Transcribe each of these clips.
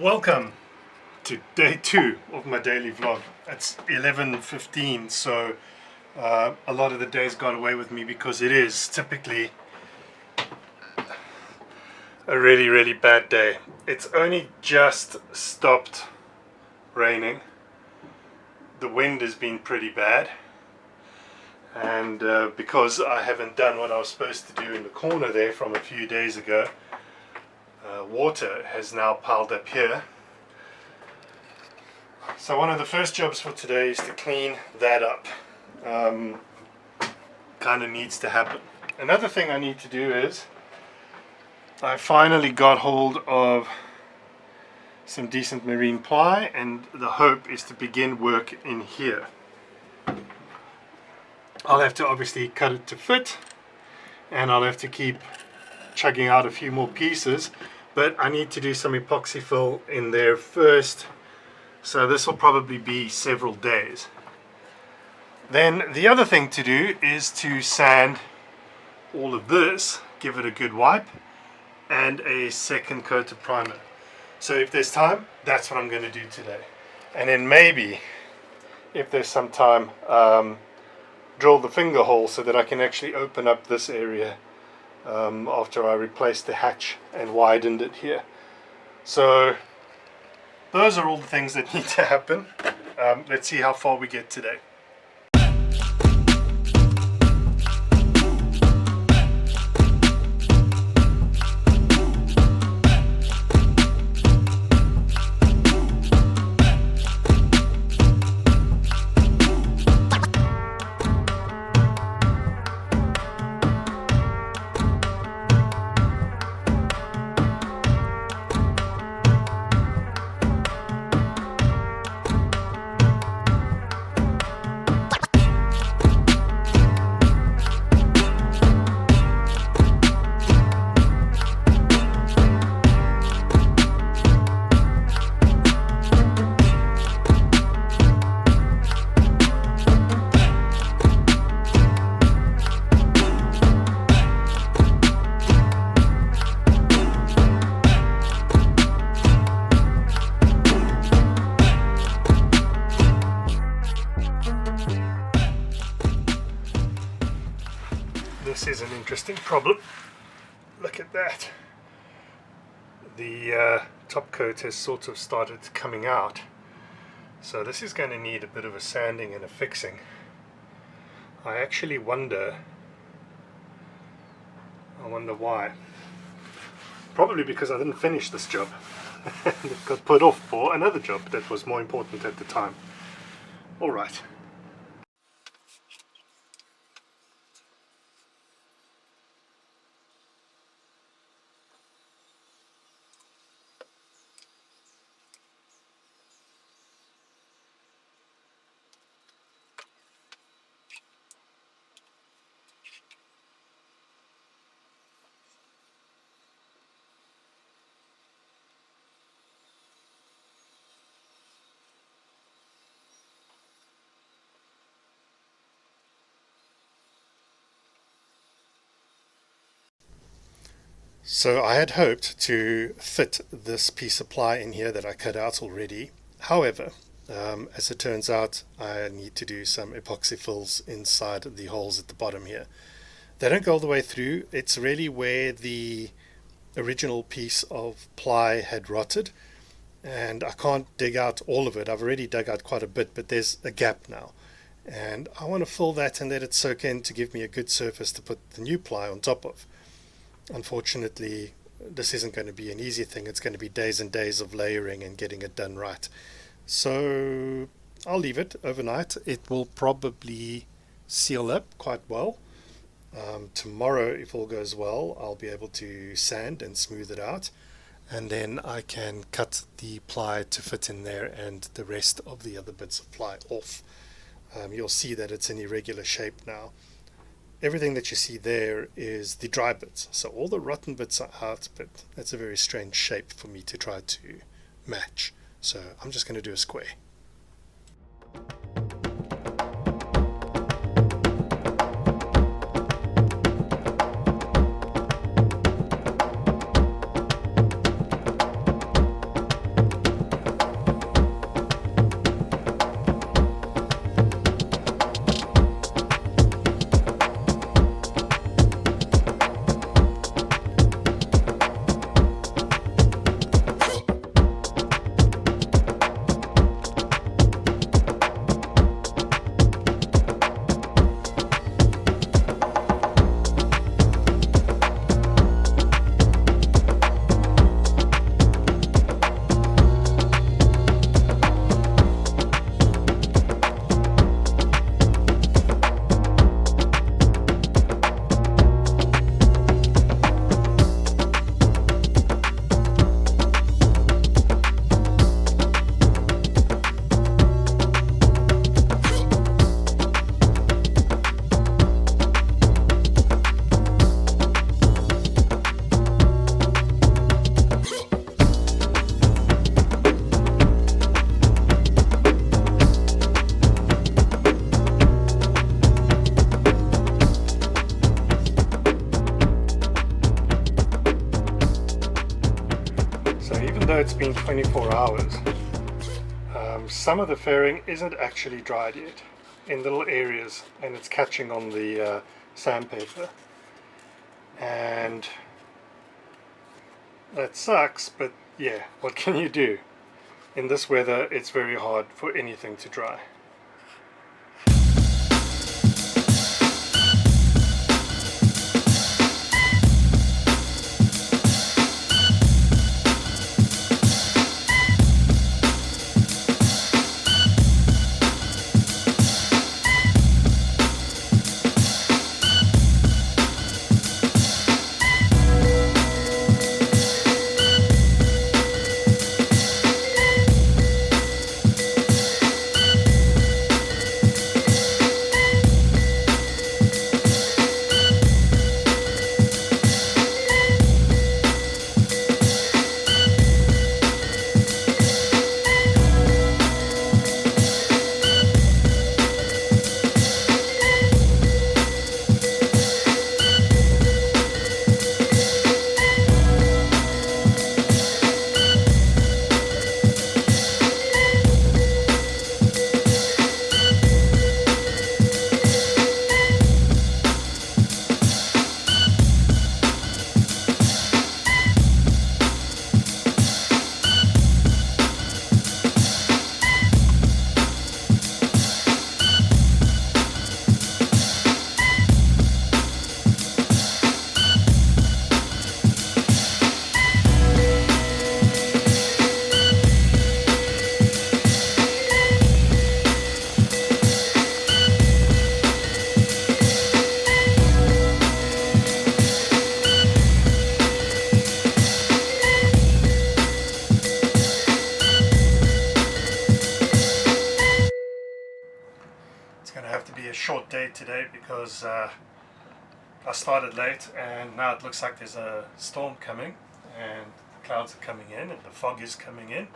Welcome to day 2 of my daily vlog. It's 11:15, so a lot of the days got away with me because it is typically a really bad day. It's only just stopped raining. The wind has been pretty bad, and because I haven't done what I was supposed to do in the corner there from a few days ago, water has now piled up here. So one of the first jobs for today is to clean that up. Kind of needs to happen. Another thing I need to do is I finally got hold of some decent marine ply, and the hope is to begin work in here. I'll have to obviously cut it to fit, and I'll have to keep chugging out a few more pieces, but I need to do some epoxy fill in there first, so this will probably be several days. Then the other thing to do is to sand all of this, give it a good wipe, and a second coat of primer. So if there's time, that's what I'm going to do today. And then maybe, if there's some time, drill the finger hole so that I can actually open up this area after I replaced the hatch and widened it here. So those are all the things that need to happen. Let's see how far we get today. This is an interesting problem. Look at that. The top coat has sort of started coming out. So this is going to need a bit of a sanding and a fixing. I actually wonder why. Probably because I didn't finish this job. It got put off for another job that was more important at the time. Alright. So I had hoped to fit this piece of ply in here that I cut out already. However, as it turns out, I need to do some epoxy fills inside the holes at the bottom here. They don't go all the way through. It's really where the original piece of ply had rotted, and I can't dig out all of it. I've already dug out quite a bit, but there's a gap now, and I want to fill that and let it soak in to give me a good surface to put the new ply on top of. Unfortunately, this isn't going to be an easy thing. It's going to be days and days of layering and getting it done right. So I'll leave it overnight. It will probably seal up quite well. Tomorrow, if all goes well, I'll be able to sand and smooth it out, and then I can cut the ply to fit in there and the rest of the other bits of ply off. You'll see that it's an irregular shape now. Everything that you see there is the dry bits, so all the rotten bits are out, but that's a very strange shape for me to try to match. So I'm just going to do a square. So even though it's been 24 hours, some of the fairing isn't actually dried yet in little areas, and it's catching on the sandpaper, and that sucks, but yeah, what can you do? In this weather it's very hard for anything to dry. It's going to have to be a short day today because I started late and now it looks like there's a storm coming and the clouds are coming in and the fog is coming in,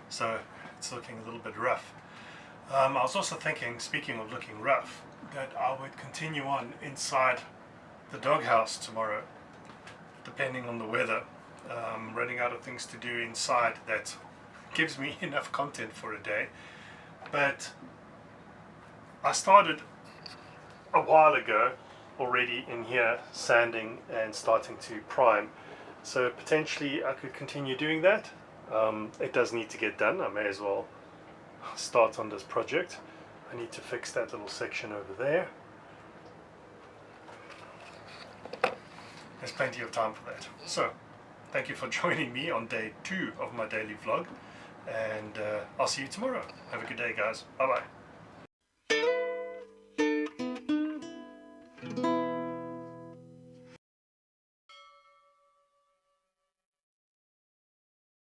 so it's looking a little bit rough. I was also thinking, speaking of looking rough, that I would continue on inside the doghouse tomorrow, depending on the weather. Running out of things to do inside that gives me enough content for a day, but I started a while ago already in here sanding and starting to prime, so potentially I could continue doing that. It does need to get done. I may as well start on this project. I need to fix that little section over there. There's plenty of time for that. So thank you for joining me on day 2 of my daily vlog, and I'll see you tomorrow. Have a good day, guys. Bye bye.